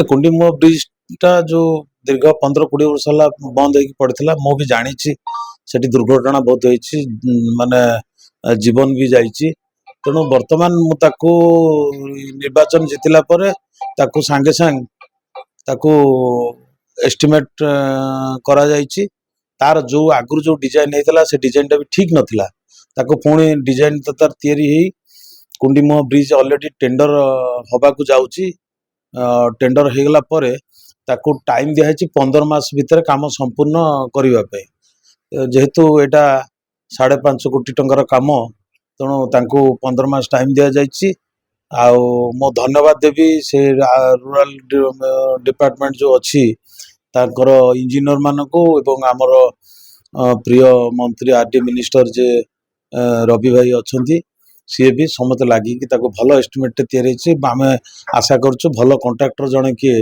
कुंडीमुह bridge टा जो दीर्घ 15-20 वर्ष बंद होगी पड़ा मु भी जानी से दुर्घटना बहुत होती माने जीवन भी जाइए तेणु बर्तमान मुझे निर्वाचन जीतला ताकू सांगे सांग ताकू एस्टिमेट करा जाइए तार जो आगु जो डिजाइन होता से डिजाइन टा भी ठीक नथिला ताकू पुणी डिजाइन तो तार तैयारी कुंडीमुह ब्रिज ऑलरेडी टेंडर हवा को जाउची टेंडर हो गला परे ताकू टाइम दिखाई 15 मास भितर काम संपूर्ण करने जेहेतु यहाँ 5.5 कोटी टंकार काम तेणु तांको 15 मास टाइम दि जाइए आउ मो धन्यवाद देवी से रूरल डिपार्टमेंट जो अच्छी तांकर इंजीनियर मानक एवं आमर प्रिय मंत्री आरडी मिनिस्टर जे रवि भाई अच्छा सी भी समस्त लगे भल एस्टिमेट तैयारी आम आशा करूँ भल कंट्राक्टर जड़े किए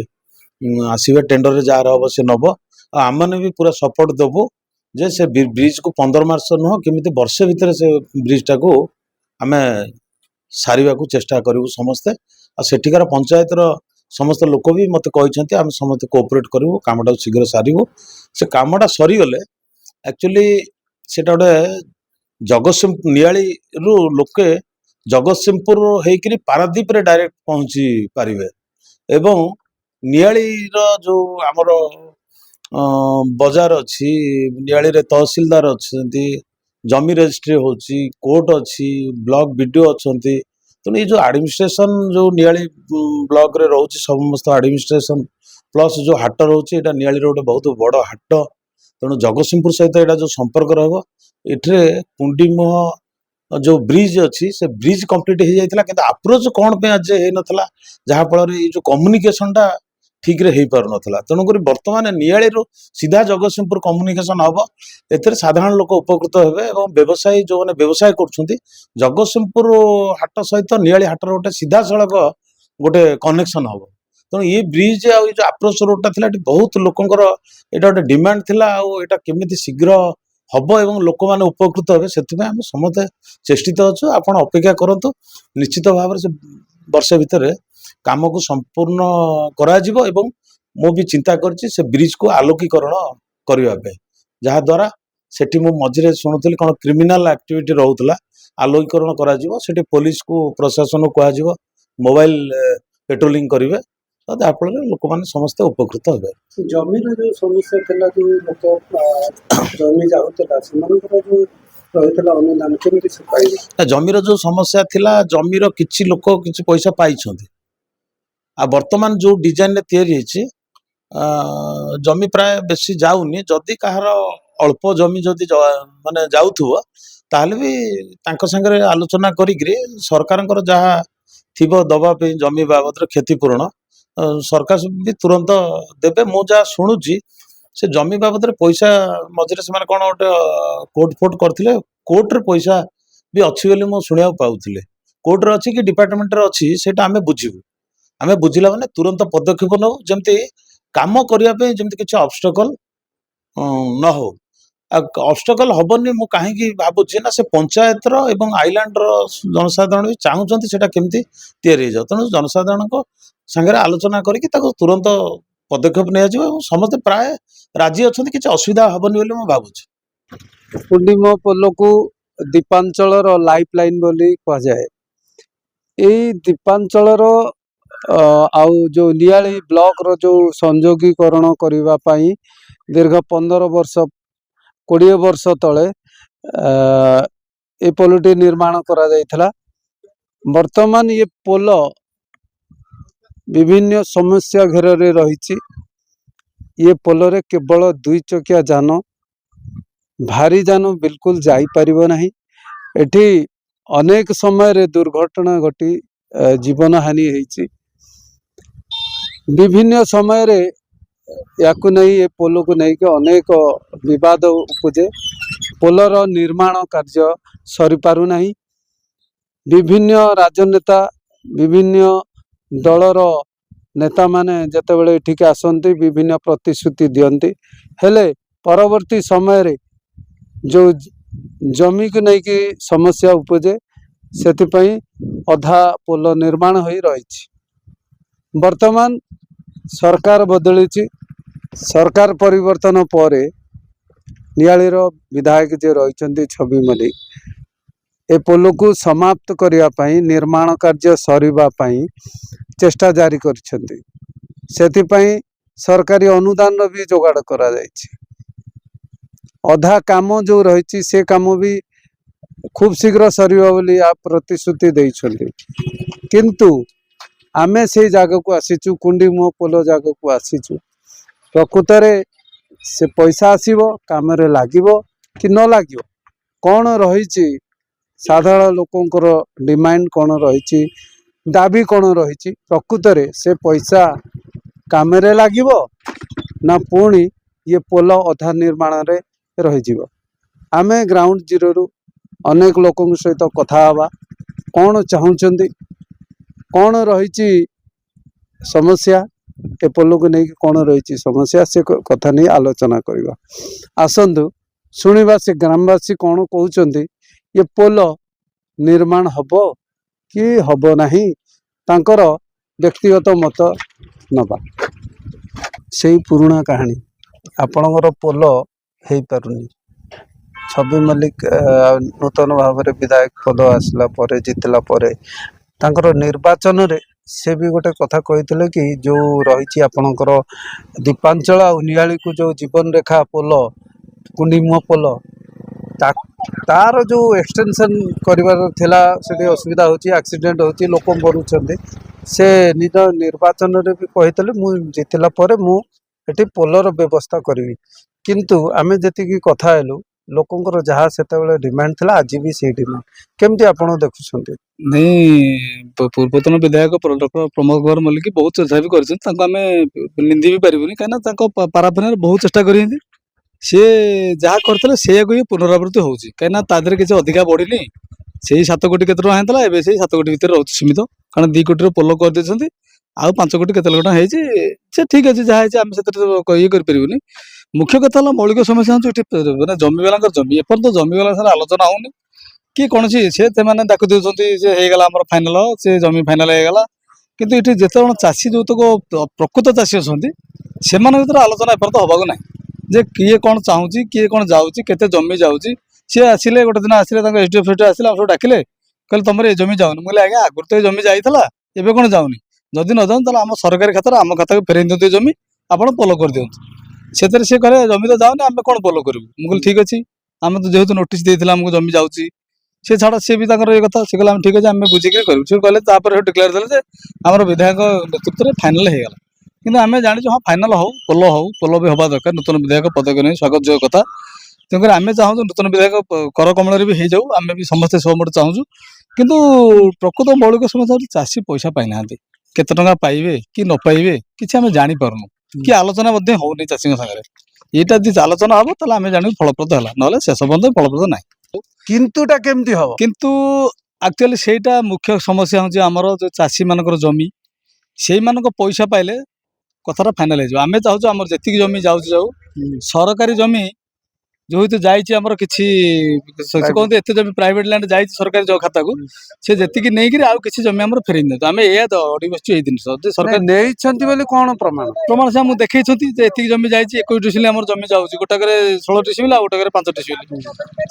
आसवे टेंडर जार हम से नब आम मैंने भी पूरा सपोर्ट देवु जे से ब्रिज को 15 मास नुह केमी वर्षे भितर से ब्रिज टा को आम सारे को चेष्टा करूँ समस्ते आठिकार पंचायत समस्त लोक भी मत कहते आम समस्त कोऑपरेट करूँ कामटा शीघ्र सारू से कामटा सरीगले एक्चुअली से गोटे जगतसिंहपुर नियाली रु लोके जगतसिंहपुर होकर पारादीप रे डायरेक्ट पहुँची पारे एवं नियाली जो आमर बजार अच्छी नियाली रे तहसीलदार अच्छा जमी रजिस्ट्री होची कोर्ट अच्छी ब्लॉक बीडीओ अच्छा तेणु ये जो एडमिनिस्ट्रेशन जो नियाली ब्लॉक रे रोचे समस्त एडमिनिस्ट्रेशन प्लस जो हाट रोचे यहाँ नियाली गोटे बहुत बड़ हाट तेणु जगतसिंहपुर सहित यहाँ जो संपर्क रहा ये कुंडीमुह जो ब्रिज अच्छी से ब्रिज कंप्लीट हो जाता कि अप्रोच कौन पे आज हो नाला जहाँफल ये जो कम्युनिकेशन टा ठीक रे पार नाला तेणुक बर्तमान नियाली सीधा जगतसिंहपुर कम्युनिकेशन हम ए साधारण लोक उपकृत हे और व्यवसायी जो मैंने व्यवसाय कर जगतसिंहपुर हाट सहित नियाली हाटर गोटे सीधा सड़क गोटे कनेक्शन हम तेणु ये ब्रिज आ जो अप्रोच रोड टा बहुत लोकंर यहाँ गोटे डिमांड थिला आटा केमी शीघ्र हम एवं लोक मैंने उपकृत हे से आम समस्ते चेष्टित अच्छु आप अपेक्षा करूँ निश्चित भाव से वर्षे भितर काम को संपूर्ण करा मु भी चिंता करछि से ब्रिज को आलोकीकरण करने जहाँ द्वारा सेठी मु मझे शुणुली कौन क्रिमिनाल एक्टिविटी रोला आलोकीकरण कर पुलिस को प्रशासन को कह मोबाइल पेट्रोलिंग करेंगे जहाँफल लोक मैंने समस्ते उपकृत हे जमीर जो समस्या थिला जो लोक जमी जाउतला सेमानकर जो रहितला अनुदान केमिति से पाइबे जमीर जो समस्या थिला जमीर किछि लोक किछि पैसा पाइछन्ति आ वर्तमान जो डिजाइन तैयारी जमी प्राय बेसी जाऊनी जदि कहार अल्प जमी जदि माने जाउथुव ताहले भी तांको संगे आलोचना करिकरी सरकारंकर जहाँ थिबो दबा पे जमी बाबद क्षतिपूरण सरकार भी तुरंत देवे मु जहाँ शुणुची से जमी बाबद पैसा मझे से कौन गोटे कोर्ट फोर्ट करते कोर्ट रे पैसा भी अच्छी बोली मुझे शुणा पाऊे कोर्ट रे अच्छी कि डिपार्टमेंट रे अच्छी सेटा आमे बुझीबू आमे बुझिला माने तुरंत पदक्षेप नौ जमती काम करने जमती किसी ऑब्स्टेकल न हो ऑब्स्टेकल हबनी मु कहीं भावुची ना से पंचायत एवं आइलैंड जनसाधारण भी चाहूँगी से केमती तैयारी हो तेणु जनसाधारण सागर आलोचना करके तुरंत पदक्षेप नहीं समस्त प्राय राजी अच्छा किसी असुविधा हेनी बोली मुझे भावुची कुंडीमुह पोल को दीपांचल लाइफ लाइन बोली कहुए यही दीपांचल आउ जो नियाली ब्लॉक रो जो संयोगीकरण करने दीर्घ 15 वर्ष 20 वर्ष तले ये पोलटी निर्माण करा जायथला वर्तमान ये पोल विभिन्न समस्या घेर रही ये पोल रे केवल 2 चकिया जान भारी जान बिल्कुल जाई परिबो नहीं एठी अनेक समय रे दुर्घटना घटी जीवन हानि होईची विभिन्न समय रे याकु नहीं ये पोल को नहीं के अनेक विवाद उपजे पोलर निर्माण कार्य सरी पारु नहीं विभिन्न राजनेता विभिन्न दलर नेता माने जेतेबेले एठिके आसंती विभिन्न प्रतिश्रुति दियंती हेले परवर्ती समय रे जो जमी को नहीं कि समस्या उपजे सेतिपई अधा पोल निर्माण होई रही वर्तमान सरकार बदली सरकार परिवर्तन पर नियालीर विधायक जे रही छवि मल्लिक ए पोल को समाप्त करने निर्माण कार्य सरीबा चेष्टा जारी कर सरकारी अनुदान भी जोगाड़ करा अधा काम जो रही से काम भी खूब शीघ्र सरीबा बोली आप प्रतिश्रुति देइछन्ति किंतु आमे से जगह को आसीचु कुंडी मुह पोल जगह को आसीचु प्रकृत रे से पैसा आसीबो काम रे लागिबो कि न लागिबो कौन रही साधारण लोकंकर डिमांड कौन रही दाबी कौन रही प्रकृत रे से पैसा काम रे लागिबो ना पुणी ये पोल अधा निर्माण रे रही जीवो आमे ग्राउंड जीरो रु अनेक लोकों सहित कथा हवा कौन चाहूचंदी कौन रही समस्या ए पोल को नहीं कौन रही समस्या से कथा नहीं आलोचना करवा आसंतु शुणा से ग्रामवासी कौन कहते ये पोल निर्माण हब कि हब नहीं तांकर व्यक्तिगत मत नबा से पुराणा कहानी आपणकर पोल हो पारुनी छवि मल्लिक नूतन भाव में विधायक पद आसला परे जितला परे तांकर निर्वाचन रे से भी गोटे कथा कही कि जो रही आपणकर दीपांचल आ नियाली को जो जीवन रेखा पोल कुंडीमुह पोल तार जो एक्सटेंशन करिवार थिला से असुविधा होची एक्सीडेंट होची लोक मरुचंदी से निज निर्वाचन रे भी कहितले मु जितला परे मु एठी पोलर व्यवस्था करी किंतु आमे जति कथा हेलु लोकंकर जहाँ से डिमांड थिला आज भी से डिमांड केमती आपण देखुछंती नहीं पूर्वतन विधायक डॉक्टर प्रमोद कुमार मल्लिक बहुत चर्चा भी कर निंदी भी पारिबनी कहीं पाराफिन बहुत चेष्टा कर सी जहाँ करते से पुनरावृत्ति होची कहीं तादेह किसी अधिका बढ़ी से 7 कोटी केते टଙ୍କା हेतला एबे से 7 कोटी भीतर रहउछ सीमित कारण 2 कोटी पोल कर देछंती आ 5 कोटी केते टଙ୍କା हेची से ठीक अछि जहाँ हेची हम से ये कर परिबनी मुख्य कथा हला मौलिक समस्या होची माने जमी वाला जमी एपर तो जमी वाला सारा आलोचना होनी कि कौन से मैंने डाक देगला फाइनाल से जमी फाइनाल होगा कितु ये जिते चाषी जो तक प्रकृत चाषी अच्छा से भर आलोचना एपर तो हवा ना जे किए कौन चाहूँगी किए कौन जाऊँगी केते जमी जाऊँगी सी आसिले गोटे दिन आसिले एसडीएफ आसिले सब डाकिले कहले तुम ये जमी जाऊनी मुझे आज्ञा आगुरी तो ये जमी जाइला एवं कौन जाऊनी जदि न जाऊँ आम सरकारी खाता आम खाता फेरई दिखाते जमी आप पोल कर दिखाँ से कहले जमी तो जाऊनी आम कौन पोल करूँ मुझे ठीक अच्छे आम तो जेहतु नोटिस देते आमको जमी जाऊँगी से छाड़ा सी भी ये कथा से कहले ठीक अच्छे आम बुझिक करूँ से कहले डिक्लेयर देले आम विधायक नेतृत्व में फाइनाल होगा कि आम जानी हाँ फाइनाल हो पोल भी हवा दरकार नूतन विधायक पदक नहीं स्वागत जो कथा तेणुकर आम चाहूँ नूतन विधायक कर कमल भी हो जाऊ आम भी समस्ते सहमत चाहूँ किंतु प्रकृत मौलिक समस्या चाषी पैसा पाई ना केते टଙ୍କା पाइबे कि न पाइबे किसी आम जापरनु कि आलोचना होनी चाषी सागर यहाँ जी आलोचना हम ताले आम जान फलप्रद है ना शेष पर्यटन फलप्रद ना किंतुटा केमती हबो किंतु एक्चुअली सेटा मुख्य समस्या होची हमर जो चाषी मानकर जमी सेई मानक पैसा पाइले कथाटा फाइनाल हो आम चाहूँ आम जी जमी जाऊ सरकारी जमी जो तो जाइए आमर किसी कहते एत जमी प्राइवेट लैंड जाइए सरकारी जो खाता को से जी नहीं आउ किसी जमी आम फेरई दिखाते आम ये अड़ी बस जिन सरकार नहीं कौन प्रमाण प्रमाण से मुझे देखते एति जमी जाइए 21 डिसिमिल आम जमी जाऊँगी गोटाक 16 डिसिमिल आ गोटाक 5 डिसिमिल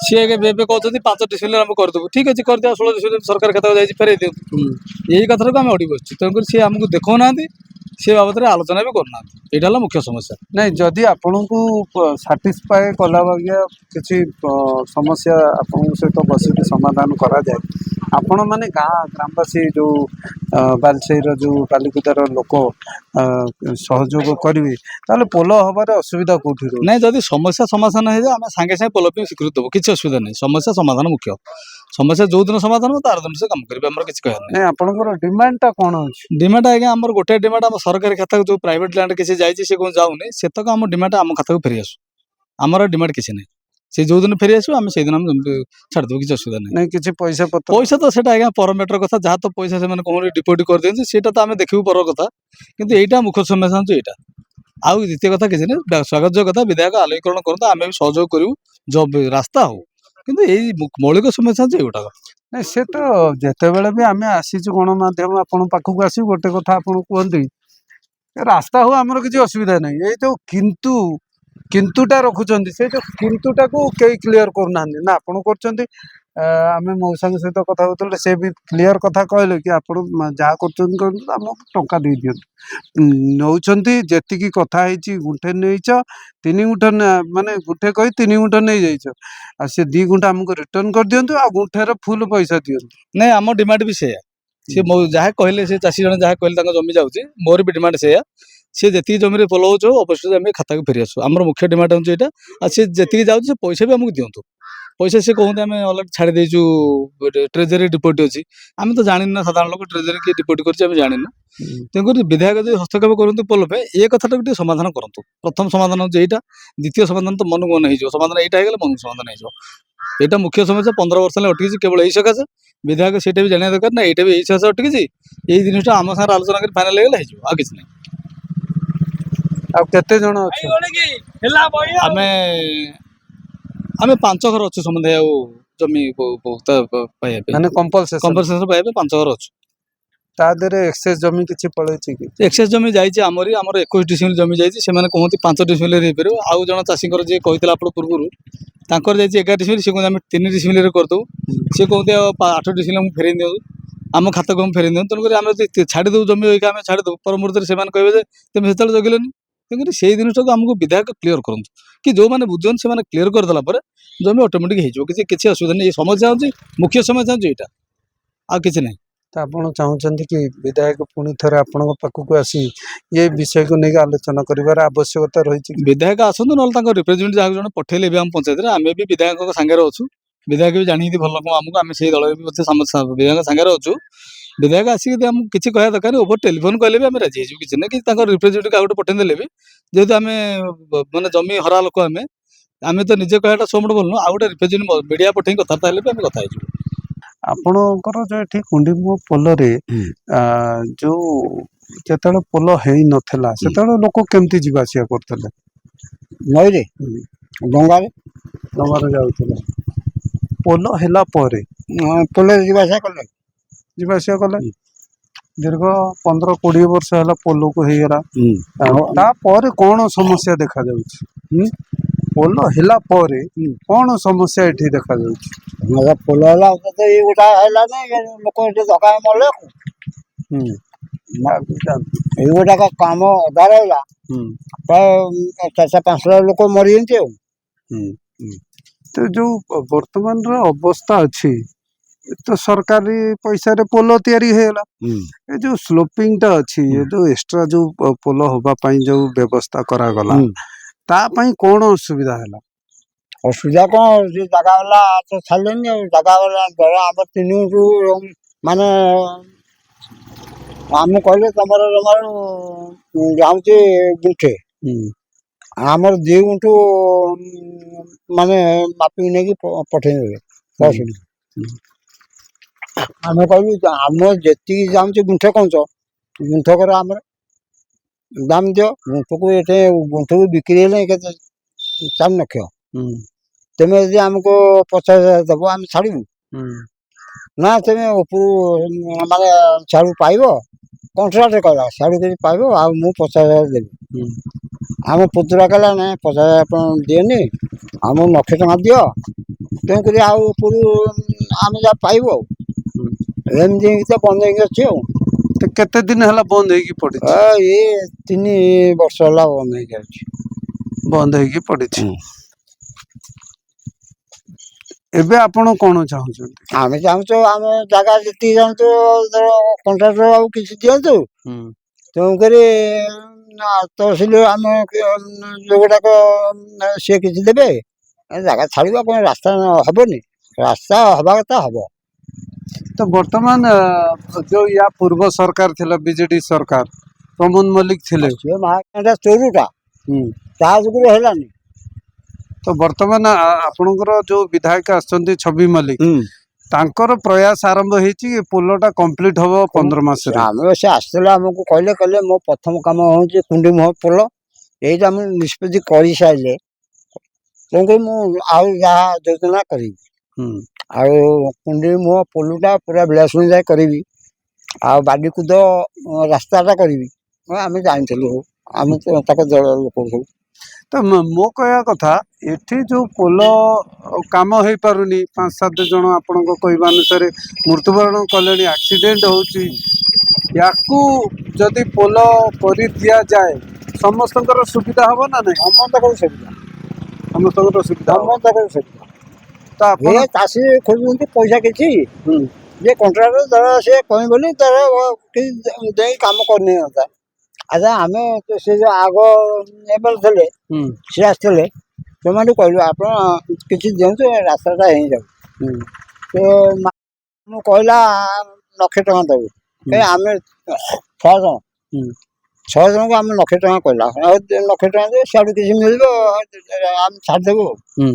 सी कहते 5 डिसिमिल आम करदेबू ठीक अच्छे कर 16 डिसिमिल सरकार खाता जाइए फेरई दिखाते यही कथा को आम अड़ी बस तेणुक सी आमको देखना से बाबद आलोचना भी करना यहाँ मुख्य समस्या नहीं जदि आपण को साटिस्फाए कला बागिया किसी समस्या आपण सहित बसिक समाधान करा जाए आपण माने गाँ ग्रामवासी जो बालसेईर जो बालिकुदार लोक सहयोग करेंगे ताले पोल हबार असुविधा कौटी रही ना जदि समस्या समाधान हो आम सागे सागे पोल पे स्वीकृत देव किसी असुविधा नहीं समस्या समाधान मुख्य समस्या जो दिन समाधान हो तार दिन से काम करेंगे आम किसी कहना नहीं आपंकर डिमांडटा कौन अच्छे डिमांड आज्ञा आम गोटे डिमांड आम सरकारी खाता जो प्राइवेट लैंड किसी जाइए कौन जाऊनी से तक आम डिमांड आम खाता को फेरी आसू आमर डिमांड किसी नहीं से जो दिन फेरी आसू आम से दिन छाड़देव किसी असुविधा नहीं किसी पैसा पत्र पैसा तो सेटा आज्ञा पर मेटर कथा जहाँ तो पैसा से कौन डिपोजिट कर दिखाते सेटा तो आम देखू पर कथा किंतु एटा मुख्य समस्या हो यहाँ आउ द्वितीय कथा किसी नहीं स्वागत जो कथा विधायक आलोकरण करता आम भी सहयोग करूँ जब रास्ता हो किंतु यही मौलिक समस्या जो एगुटाक नहीं से तो जिते बड़े भी आम आसीचु गणमाध्यम आपण पाखक आस गोटे कथा आपड़ कहते ରାସ୍ତା ହଉ ଆମର କିଛି ଅସୁବିଧା ନାହିଁ। ଏଇ ଯୋଉ କିନ୍ତୁଟା ରଖୁଛନ୍ତି, ସେ ଯୋଉ କିନ୍ତୁଟାକୁ କେହି କ୍ଲିୟର କରୁନାହାନ୍ତି ନା ଆପଣ କରୁଛନ୍ତି। ଆମେ ମଉସାଙ୍କ ସହିତ କଥା ହଉଥିଲେ, ସେ ବି କ୍ଲିୟର କଥା କହିଲେ କି ଆପଣ ଯାହା କରୁଛନ୍ତି କରନ୍ତୁ, ଆମକୁ ଟଙ୍କା ଦେଇଦିଅନ୍ତୁ। ନଉଛନ୍ତି ଯେତିକି କଥା ହେଇଛି, ଗୁଣ୍ଠେ ନେଇଛ 3 ଗୁଣ୍ଠ ମାନେ ଗୁଣ୍ଠେ କହି 3 ଗୁଣ୍ଠ ନେଇଯାଇଛ, ଆଉ ସେ 2 ଗୁଣ୍ଠ ଆମକୁ ରିଟର୍ନ କରିଦିଅନ୍ତୁ, ଆଉ ଗୁଣ୍ଠେର ଫୁଲ ପଇସା ଦିଅନ୍ତୁ। ନାଇଁ ଆମ ଡିମାଣ୍ଡ ବି ସେଇଆ। ସେ ଯାହା କହିଲେ, ସେ ଚାଷୀ ଜଣେ ଯାହା କହିଲେ ତାଙ୍କ ଜମି ଯାଉଛି, ମୋର ବି ଡିମାଣ୍ଡ ସେଇଆ। ସେ ଯେତିକି ଜମିରେ ପୋଲ ହଉଛୁ ଅବশ্যଇ ଆମେ ଖାତାକୁ ଫେରି ଆସୁ। ଆମର ମୁଖ୍ୟ ଡିମାଣ୍ଡ ହେଉଛି ଏଇଟା। ଆଉ ସେ ଯେତିକି ଯାଉଛି ସେ ପଇସା ବି ଆମକୁ ଦିଅନ୍ତୁ। ପଇସା ସେ କହନ୍ତି ଆମେ ଅଲରେଡି ଛାଡ଼ି ଦେଇଛୁ, ଟ୍ରେଜେରୀ ଡିପୋଜିଟ୍ ଅଛି। ଆମେ ତ ଜାଣିନୁ ନା, ସାଧାରଣ ଲୋକ ଟ୍ରେଜେରୀ କିଏ ଡିପୋଜିଟ୍ କରିଛି ଆମେ ଜାଣିନୁ। ତେଣୁକରି ବିଧାୟକ ଯଦି ହସ୍ତକ୍ଷେପ କରନ୍ତୁ ପୋଲ ପାଇଁ, ଏ କଥାଟାକୁ ଟିକେ ସମାଧାନ କରନ୍ତୁ। ପ୍ରଥମ ସମାଧାନ ହେଉଛି ଏଇଟା। ଦ୍ୱିତୀୟ ସମାଧାନ ତ ମନକୁ ମନ ହେଇଯିବ। ସମାଧାନ ଏଇଟା ହେଇଗଲେ ମନକୁ ସମାଧାନ ହେଇଯିବ। ଏଇଟା ମୁଖ୍ୟ ସମସ୍ୟା 15 ବର୍ଷ ହେଲେ ଅଟକିଛି କେବଳ ଏଇ ସକାଶେ। ବିଧାୟକ ସେଇଟା ବି ଜାଣିବା ଦରକାର ନା, ଏଇଟା ବି ଏଇ ସକାଶେ ଅଟକିଛି। ଏଇ ଜିନିଷଟା ଆମ ସାଙ୍ଗରେ ଆଲୋଚନା କରି ଫାଇନାଲ ହେଇଗଲେ ହେଇଯିବ, ଆଉ କିଛି ନାହିଁ। ଆଉ କେତେ ଜଣ ଅଛନ୍ତି? ଆମେ 5 ଘର ଅଛୁ ସମୁଦାୟ, ଆଉ ଜମି ପାଇବା ପାଇଁ, ମାନେ କମ୍ପଲସେସନ କମ୍ପନସେସନ ପାଇବା ପାଇଁ 5 ଘର ଅଛୁ। ତା ଦେହରେ ଏକ୍ସେସ୍ ଜମି କିଛି ପଳେଇଛି କି? ଏକ୍ସେସ୍ ଜମି ଯାଇଛି ଆମର 21 ଡିସିମିଲ୍ ଜମି ଯାଇଛି। ସେମାନେ କୁହନ୍ତି 5 ଡିସିମିଲ୍ରେ ହେଇପାରିବ। ଆଉ ଜଣ ଚାଷୀଙ୍କର ଯିଏ କହିଥିଲା ଆପଣ ପୂର୍ବରୁ, ତାଙ୍କର ଯାଇଛି 11 ଡିସିମିଲ୍, ସେ କୁହନ୍ତି ଆମେ 3 ଡିସିମିଲ୍ରେ କରିଦେବୁ। ସେ କହୁନ୍ତି ଆଉ 8 ଡିସିମିଲ୍ ଆମକୁ ଫେରେଇ ଦିଅନ୍ତୁ, ଆମ ଖାତାକୁ ଆମେ ଫେରେଇ ଦିଅନ୍ତୁ। ତେଣୁକରି ଆମେ ଯଦି ଛାଡ଼ିଦେବୁ ଜମି, ଆମେ ଛାଡ଼ିଦେବୁ, ପର ମୁହୂର୍ତ୍ତରେ ସେମାନେ କହିବେ ଯେ ତୁମେ ସେତେବେଳେ ଜଗିଲେନି। ତେଣୁକରି ସେଇ ଜିନିଷଟାକୁ ଆମକୁ ବିଧାୟକ କ୍ଲିୟର କରନ୍ତୁ, କି ଯେଉଁମାନେ ବୁଝୁଛନ୍ତି ସେମାନେ କ୍ଲିୟର କରିଦେଲା ପରେ ଜମି ଅଟୋମେଟିକ୍ ହେଇଯିବ, କିଛି ଅସୁବିଧା ନାହିଁ। ଏ ସମସ୍ୟା ହେଉଛି, ମୁଖ୍ୟ ସମସ୍ୟା ହେଉଛି ଏଇଟା, ଆଉ କିଛି ନାହିଁ। ତ ଆପଣ ଚାହୁଁଛନ୍ତି କି ବିଧାୟକ ପୁଣି ଥରେ ଆପଣଙ୍କ ପାଖକୁ ଆସି ଏ ବିଷୟକୁ ନେଇକି ଆଲୋଚନା କରିବାର ଆବଶ୍ୟକତା ରହିଛି? ବିଧାୟକ ଆସନ୍ତୁ, ନହେଲେ ତାଙ୍କ ରିପ୍ରେଜେଣ୍ଟେଟିଭ୍ ଯାହାକୁ ଜଣେ ପଠେଇଲେ ବି ଆମ ପଞ୍ଚାୟତରେ, ଆମେ ବି ବିଧାୟକଙ୍କ ସାଙ୍ଗରେ ଅଛୁ। ବିଧାୟକ ବି ଜାଣିଛନ୍ତି ଭଲ କଣ ଆମକୁ, ଆମେ ସେଇ ଦଳରେ ବି ବିଧାୟକ ସାଙ୍ଗରେ ଅଛୁ। ବିଧାୟକ ଆସିକି ଯଦି ଆମକୁ କିଛି କହିବା ଦରକାର, ଓଭର ଟେଲିଫୋନ କହିଲେ ବି ଆମେ ରାଜି ହେଇଯିବୁ, କିଛି ନାହିଁ। କି ତାଙ୍କ ରିପ୍ରେଜେଣ୍ଟେଟିଭ୍ କାହାକୁ ଗୋଟେ ପଠେଇ ଦେଲେ ବି, ଯେହେତୁ ଆମେ ମାନେ ଜମି ହରା ଲୋକ, ଆମେ ତ ନିଜେ କହିବାଟା ସୋମଟ ଭଲ ନୁହଁ, ଆଉ ଗୋଟେ ରିପ୍ରେଜେଣ୍ଟେଟିଭ୍ ମିଡ଼ିଆ ପଠେଇ କଥାବାର୍ତ୍ତା ହେଲେ ବି ଆମେ କଥା ହେଇଯିବୁ। ଆପଣଙ୍କର ଯୋଉ ଏଠି କୁଣ୍ଡିମୁହ ପୋଲରେ ଯୋଉ ଯେତେବେଳେ ପୋଲ ହେଇନଥିଲା, ସେତେବେଳେ ଲୋକ କେମିତି ଯିବା ଆସିବା କରୁଥିଲେ? ନଈରେ ଡଙ୍ଗାରେ ଯାଉଥିଲେ। ପୋଲ ହେଲା ପରେ ପୋଲରେ ଯିବା ଆସିବା କଲେ। ଦୀର୍ଘ 15-20 ବର୍ଷ ହେଲା ପୋଲକୁ ହେଇଗଲା। ତାପରେ କଣ ସମସ୍ୟା ଦେଖାଯାଉଛି? ପୋଲ ହେଲା ପରେ କଣ ସମସ୍ୟା ଏଠି ଦେଖାଯାଉଛି? ପୋଲ ହେଲା ତ ଏଇ ଗୋଟା ହେଲାନି, ଲୋକ ଏଠି ଧକା ମଲେ। ଏଇ ଗୋଟାକ କାମ ଅଧା ରହିଲା, ପ୍ରାୟ 400-500 ଲୋକ ମରିଛନ୍ତି ଆଉ। ତ ଯୋଉ ବର୍ତ୍ତମାନର ଅବସ୍ଥା ଅଛି, ତ ସରକାରୀ ପଇସାରେ ପୋଲ ତିଆରି ହେଇଗଲା। ଏ ଯୋଉ ସ୍ଲୋପିଂ ଟା ଅଛି, ଏ ଯୋଉ ଏକ୍ସଟ୍ରା ଯୋଉ ପୋଲ ହବା ପାଇଁ ଯୋଉ ବ୍ୟବସ୍ଥା କରାଗଲା, ତା ପାଇଁ କଣ ଅସୁବିଧା ହେଲା? ଅସୁବିଧା କଣ, ସେ ଜାଗା ବାଲା ତ ଛାଡ଼ିଲେନି ଆଉ। ଜାଗା ବାଲା ଧର ଆମ 3 ଗୁଣ୍ଠ, ମାନେ ଆମେ କହିଲେ ତମର ଯାଉଛି ଗୁଣ୍ଠେ, ଆମର 2 ଗୁଣ୍ଠ ମାନେ ମାପିକି ନେଇକି ପଠେଇଦେବେ। ଆମେ କହିବୁ ଆମର ଯେତିକି ଯାଉଛି ଗୁଣ୍ଠେ କହୁଛ, ଗୁଣ୍ଠକର ଆମର ଦାମ ଦିଅ। ଗୁଣ୍ଠକୁ ବିକ୍ରି ହେଲେ କେତେ? 4 ଲକ୍ଷ। ତେମେ ଯଦି ଆମକୁ 50,000 ଦେବ, ଆମେ ଛାଡ଼ିବୁ ନା? ତେମେ ଉପରୁ ମାନେ ଛାଡ଼ୁ ପାଇବ, କଣ୍ଟ୍ରାକ୍ଟ କହିଲା ଛାଡ଼ୁ କିଛି ପାଇବ, ଆଉ ମୁଁ 50,000 ଦେବି। ଆମ ପୁତୁରା କହିଲା ନାଇଁ 50,000 ଆପଣ ଦିଅନି, ଆମକୁ 1 ଲକ୍ଷ ଟଙ୍କା ଦିଅ। ତେଣୁକରି ଆଉ ଉପରୁ ଆମେ ଯାହା ପାଇବୁ ଆଉ। ଏମିତି ହେଇକି ତ ବନ୍ଦ ହେଇକି ଅଛି ଆଉ। କେତେ ଦିନ ହେଲା ବନ୍ଦ ହେଇକି ପଡିଛି? ଇଏ 3 ବର୍ଷ ହେଲା ବନ୍ଦ ହେଇକି ଅଛି। ଏବେ ଆପଣ କଣ ଚାହୁଁଛନ୍ତି? ଆମେ ଚାହୁଁଛୁ ଆମେ ଜାଗା ଯେତିକି ଚାହୁଁଛୁ, ଧର କଣ୍ଟ୍ରାକ୍ଟର ଆଉ କିଛି ଦିଅନ୍ତୁ। ତେଣୁକରି ତହସିଲ ଆମେ ଯୋଉଗୁଡ଼ାକ ସିଏ କିଛି ଦେବେ, ଜାଗା ଛାଡ଼ିବା। କ'ଣ ରାସ୍ତା ହବନି? ରାସ୍ତା ହବା କଥା ହବ। ତ ବର୍ତ୍ତମାନ ଯୋଉ ୟା ପୂର୍ବ ସରକାର ଥିଲା, ବିଜେଡି ସରକାର, ପ୍ରମୋଦ ମଲ୍ଲିକ ଥିଲେ, ଚୋରୁଟା ତା ଯୁଗରୁ ହେଲାନି। ତ ବର୍ତ୍ତମାନ ଆପଣଙ୍କର ଯୋଉ ବିଧାୟକ ଆସିଛନ୍ତି ଛବି ମଲ୍ଲିକ, ତାଙ୍କର ପ୍ରୟାସ ଆରମ୍ଭ ହେଇଛି ପୋଲଟା କମ୍ପ୍ଲିଟ ହବ 15 ମାସରେ। ସେ ଆସିଥିଲେ, ଆମକୁ କହିଲେ ମୋ ପ୍ରଥମ କାମ ହେଉଛି କୁଣ୍ଡିମୁହ ପୋଲ। ଏଇଟା ମୁଁ ନିଷ୍ପତ୍ତି କରିସାରିଲେ ତେଣୁକରି ମୁଁ ଆଉ ଯାହା ଯୋଜନା କରିବି। ଆଉ କୁଣ୍ଡିମୁହ ପୋଲଟା ପୁରା ବିଳାସୁଣି ଯାଏ କରିବି, ଆଉ ବାଲିକୁଦ ରାସ୍ତାଟା କରିବି। ଆମେ ଜାଣିଥିଲୁ ଆମେ ତ ତାଙ୍କ ଦଳ ଲୋକ ସବୁ। ତ ମୋ କହିବା କଥା ଏଠି ଯୋଉ ପୋଲ କାମ ହେଇପାରୁନି 5-7 ଜଣ ଆପଣଙ୍କ କହିବା ଅନୁସାରେ ମୃତ୍ୟୁବରଣ କଲେଣି, ଆକ୍ସିଡେଣ୍ଟ ହଉଛି, ୟାକୁ ଯଦି ପୋଲ କରି ଦିଆଯାଏ ସମସ୍ତଙ୍କର ସୁବିଧା ହବ ନା ନାହିଁ? ସମସ୍ତଙ୍କର ସୁବିଧା, ସମସ୍ତଙ୍କର ସୁବିଧା ହବ। ସମସ୍ତଙ୍କର ସୁବିଧା। ତ ଆପଣ ଏ ଚାଷୀ ଖୋଜୁଛନ୍ତି ପଇସା କିଛି, ହୁଁ ଯେ କଣ୍ଟ୍ରାକ୍ଟର ଧର ସେ କହି ବୋଲି ଧର କିଛି ଦେଇ କାମ କରିନେଇଥାନ୍ତା। ଆଚ୍ଛା ଆମେ ସେ ଯୋଉ ଆଗ ଏମଏଲଏ ଥିଲେ ହୁଁ ସେ ଆସିଥିଲେ, ସେମାନେ କହିଲୁ ଆପଣ କିଛି ଦିଅନ୍ତୁ ଏ ରାସ୍ତାଟା ହେଇଯାଉ। ହୁଁ ସେ ମୁଁ କହିଲା 1,00,000 ଟଙ୍କା ଦେବୁ, ଆମେ 6 ଜଣ, ହୁଁ 6 ଜଣଙ୍କୁ ଆମେ 1,00,000 ଟଙ୍କା କହିଲା, ଆଉ 1,00,000 ଟଙ୍କା ଦେବେ, ସିଆଡ଼ୁ କିଛି ମିଳିବ ଆମେ ଛାଡ଼ିଦେବୁ। ହୁଁ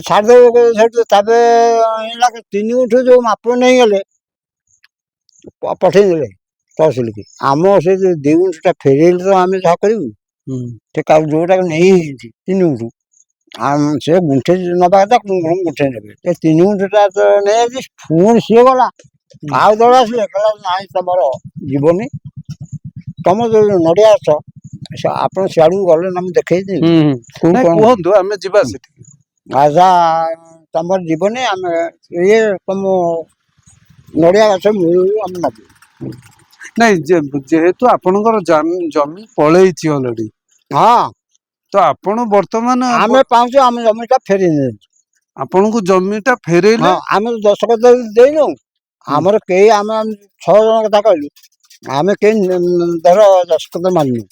ଛାଡ଼ିଦେବୁ ସେଠୁ ତାପରେ 3 ଗୁଣ୍ଠ ଯୋଉ ମାପ ନେଇଗଲେ ପଠେଇଦେଲେ ତହସିଲକି। ଆମ ସେ ଯୋଉ 2 ଗୁଣ୍ଠଟା ଫେରେଇଲେ ତ ଆମେ ଯାହା କରିବୁ। ହୁଁ ସେ ଯୋଉଟାକୁ ନେଇଯାଇଛି 3 ଗୁଣ୍ଠ, ସେ ଗୁଣ୍ଠେ ନେବା କଥା ଗୁଣ୍ଠେ ନେବେ, ସେ 3 ଗୁଣ୍ଠଟା ତ ନେଇଯାଇଛି। ପୁଣି ସିଏ ଗଲା, ଆଉ ଦଳ ଆସିଲେ କହିଲା ନାଇଁ ତମର ଯିବନି, ତମ ଯୋଉ ନଡ଼ିଆ ଗଛ ଆପଣ ସିଆଡ଼କୁ ଗଲେ ନା ମୁଁ ଦେଖେଇଦେବି ହୁଁ କୋଉ ନାଇଁ କ'ଣ କୁହନ୍ତୁ, ଆମେ ଯିବା ସେଠିକି। ଆଚ୍ଛା ତମର ଯିବନି, ଆମେ ଇଏ ତମ ନଡ଼ିଆ ଗଛ ମିଳୁ ଆମେ ନେବୁ। ନାଇଁ ଯେହେତୁ ଆପଣଙ୍କର ଜମି ପଳେଇଛି ଅଲରେଡି, ହଁ ତ ଆପଣ ବର୍ତ୍ତମାନ ଆମେ ପାଉଛୁ, ଆମ ଜମିଟା ଫେରେଇ ଦିଅନ୍ତୁ। ଆପଣଙ୍କୁ ଜମିଟା ଫେରେଇଲେ ହଁ ଆମେ ଦସ୍ତଖତ ଦେଇନୁ, ଆମର କେହି ଆମେ 6 ଜଣ କଥା କହିଲୁ, ଆମେ କେହି ଧର ଦସ୍ତଖତ ମାନିନୁ,